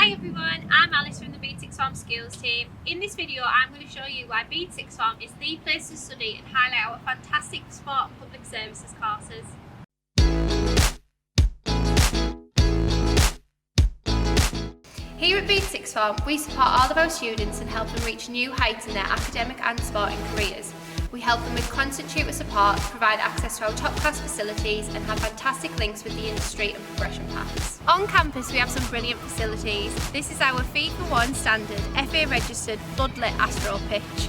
Hi everyone, I'm Alice from the Bede Sixth Form Skills team. In this video I'm going to show you why Bede Sixth Form is the place to study and highlight our fantastic sport and public services courses. Here at Bede Sixth Form, we support all of our students and help them reach new heights in their academic and sporting careers. We help them with constant tutor support, provide access to our top-class facilities and have fantastic links with the industry and progression paths. On campus we have some brilliant facilities. This is our FIFA 1 standard, FA registered, floodlit Astro pitch.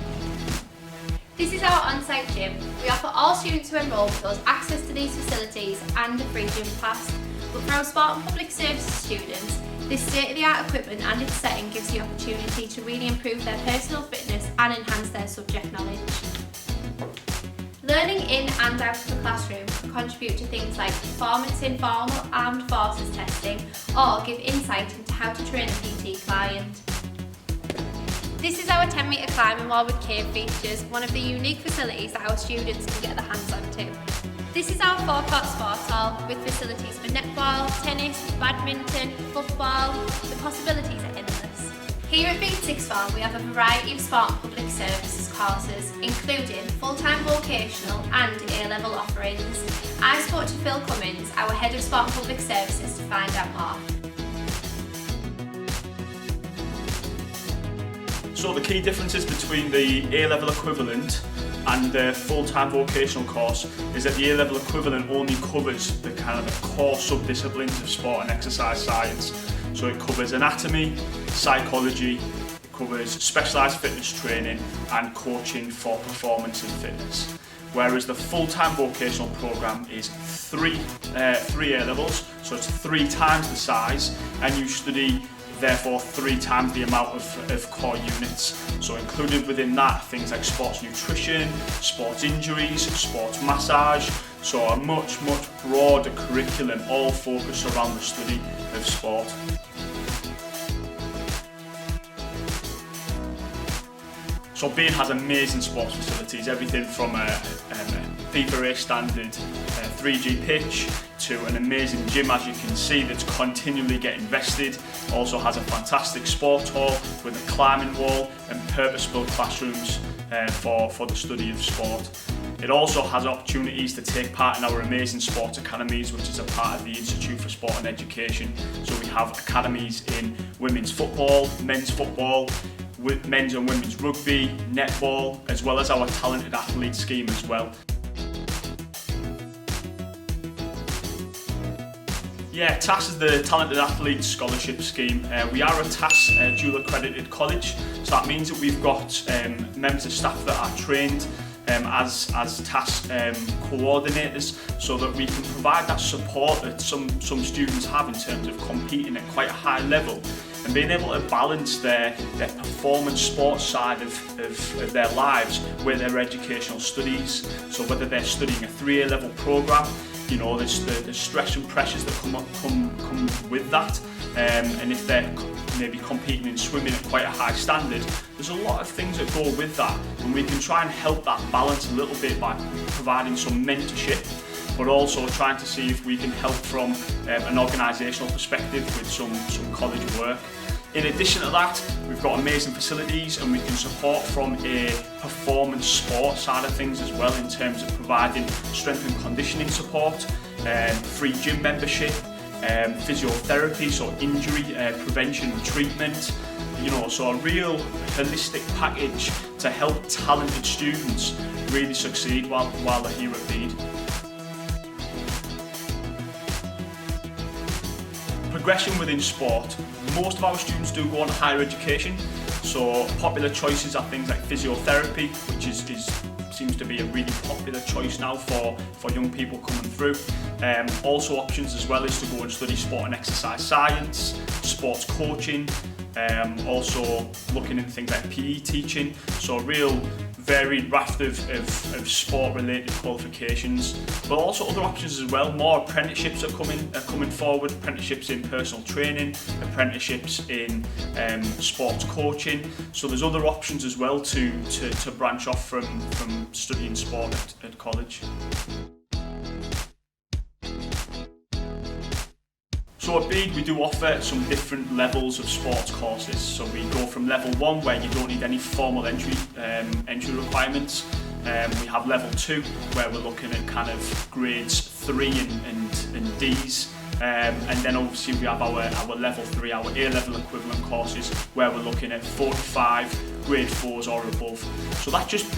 This is our on-site gym. We offer all students who enrol with us access to these facilities and a free gym pass. But for our sport and public services students, this state-of-the-art equipment and its setting gives the opportunity to really improve their personal fitness and enhance their subject knowledge. Learning in and out of the classroom can contribute to things like performance in formal armed forces testing or give insight into how to train a PT client. This is our 10-metre climbing wall with cave features, one of the unique facilities that our students can get their hands on to. This is our four-court sports hall with facilities for netball, tennis, badminton, football. The possibilities are endless. Here at Bede Sixth Form we have a variety of sport and public services courses, including full-time vocational and A-level offerings. I spoke to Phil Cummins, our Head of Sport and Public Services, to find out more. So the key differences between the A-level equivalent and the full-time vocational course is that the A-level equivalent only covers the kind of the core sub-disciplines of sport and exercise science. So it covers anatomy, psychology, it covers specialised fitness training and coaching for performance and fitness. Whereas the full-time vocational programme is three A-levels, so it's 3 times the size, and you study therefore 3 times the amount of core units. So included within that things like sports nutrition, sports injuries, sports massage, so a much broader curriculum all focused around the study of sport. So Bede has amazing sports facilities, everything from a FIFA A standard 3G pitch to an amazing gym, as you can see, that's continually getting invested. Also has a fantastic sports hall with a climbing wall and purpose-built classrooms for the study of sport. It also has opportunities to take part in our amazing sports academies, which is a part of the Institute for Sport and Education. So we have academies in women's football, men's football, with men's and women's rugby, netball, as well as our talented athlete scheme as well. Yeah, TAS is the Talented Athletes Scholarship Scheme. We are a TAS dual accredited college, so that means that we've got members of staff that are trained as TAS coordinators, so that we can provide that support that some students have in terms of competing at quite a high level and being able to balance their performance sports side of their lives with their educational studies. So whether they're studying a 3A level programme, you know, there's the stress and pressures that come with that, and if they're maybe competing in swimming at quite a high standard, there's a lot of things that go with that, and we can try and help that balance a little bit by providing some mentorship, but also trying to see if we can help from an organisational perspective with some college work. In addition to that, we've got amazing facilities and we can support from a performance sport side of things as well, in terms of providing strength and conditioning support, free gym membership, physiotherapy, so injury prevention and treatment, you know, so a real holistic package to help talented students really succeed while they're here at Bede. Progression within sport. Most of our students do go on to higher education, so popular choices are things like physiotherapy, which seems to be a really popular choice now for young people coming through. Also options as well is to go and study sport and exercise science, sports coaching, also looking into things like PE teaching, so a real varied raft of sport related qualifications, but also other options as well. More apprenticeships are coming forward, apprenticeships in personal training, apprenticeships in sports coaching, so there's other options as well to branch off from studying sport at college. So at Bede we do offer some different levels of sports courses. So we go from level 1 where you don't need any formal entry requirements. We have level 2 where we're looking at kind of grades 3 and D's. And then obviously we have our level 3, our A-level equivalent courses where we're looking at 45 grade 4s or above. So that just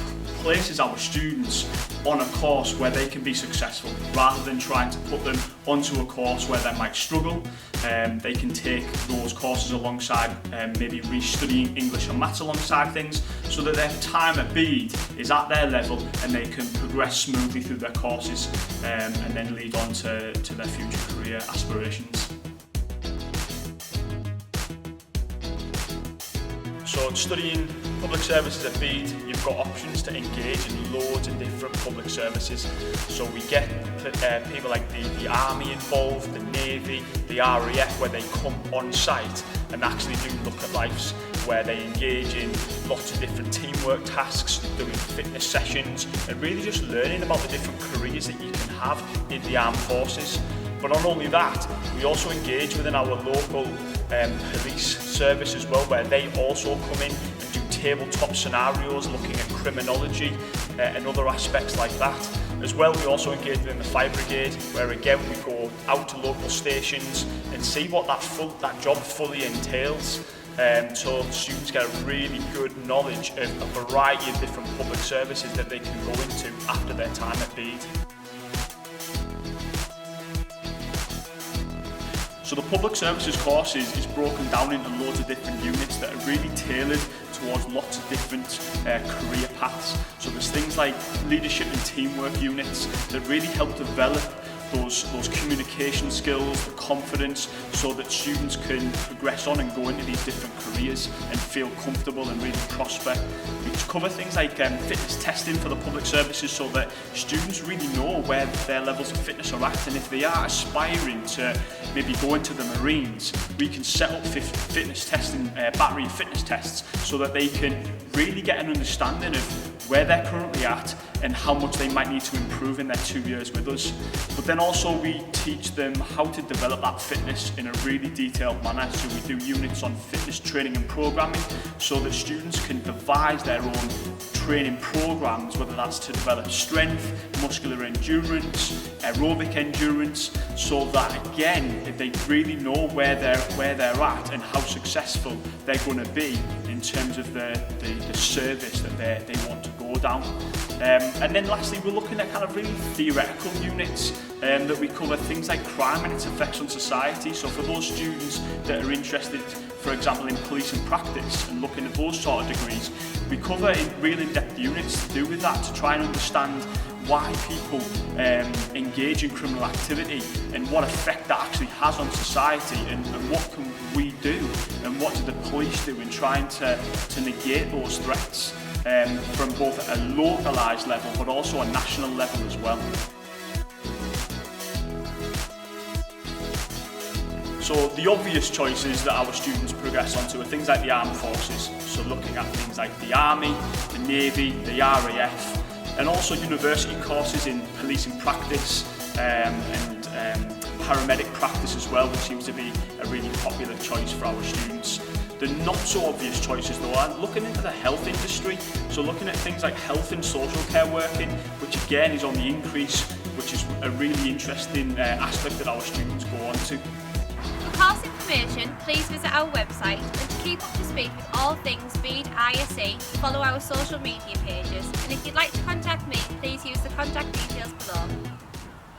places our students on a course where they can be successful rather than trying to put them onto a course where they might struggle. They can take those courses alongside maybe restudying English and maths alongside things, so that their time at Bede is at their level and they can progress smoothly through their courses and then lead on to their future career aspirations. So studying public services at Bede, you've got options to engage in loads of different public services. So we get people like the Army involved, the Navy, the RAF, where they come on site and actually do look at lives, where they engage in lots of different teamwork tasks, doing fitness sessions, and really just learning about the different careers that you can have in the armed forces. But not only that, we also engage within our local police service as well, where they also come in and do tabletop scenarios looking at criminology and other aspects like that. As well, we also engage within the fire brigade, where again we go out to local stations and see what that job fully entails. So students get a really good knowledge of a variety of different public services that they can go into after their time at Bede. So the public services course is broken down into loads of different units that are really tailored towards lots of different career paths. So there's things like leadership and teamwork units that really help develop those communication skills, the confidence, so that students can progress on and go into these different careers and feel comfortable and really prosper. We cover things like fitness testing for the public services, so that students really know where their levels of fitness are at, and if they are aspiring to maybe go into the Marines, we can set up fitness testing, battery fitness tests, so that they can really get an understanding of where they're currently at and how much they might need to improve in their 2 years with us. But then also we teach them how to develop that fitness in a really detailed manner. So we do units on fitness training and programming, so that students can devise their own training programs, whether that's to develop strength, muscular endurance, aerobic endurance, so that again, if they really know where they're at and how successful they're going to be in terms of the service that they want to go down. And then lastly, we're looking at kind of really theoretical units that we cover things like crime and its effects on society. So for those students that are interested, for example, in police and practice and looking at those sort of degrees, we cover real in-depth units to do with that, to try and understand why people engage in criminal activity and what effect that actually has on society, and what can we do and what do the police do in trying to negate those threats from both a localised level but also a national level as well. So the obvious choices that our students progress onto are things like the armed forces, so looking at things like the Army, the Navy, the RAF, and also university courses in policing practice and paramedic practice as well, which seems to be a really popular choice for our students. The not so obvious choices though are looking into the health industry, so looking at things like health and social care working, which again is on the increase, which is a really interesting aspect that our students go on to. For course information, please visit our website, and to keep up to speed with all things Bede ISE, follow our social media pages, and if you'd like to contact me, please use the contact details below.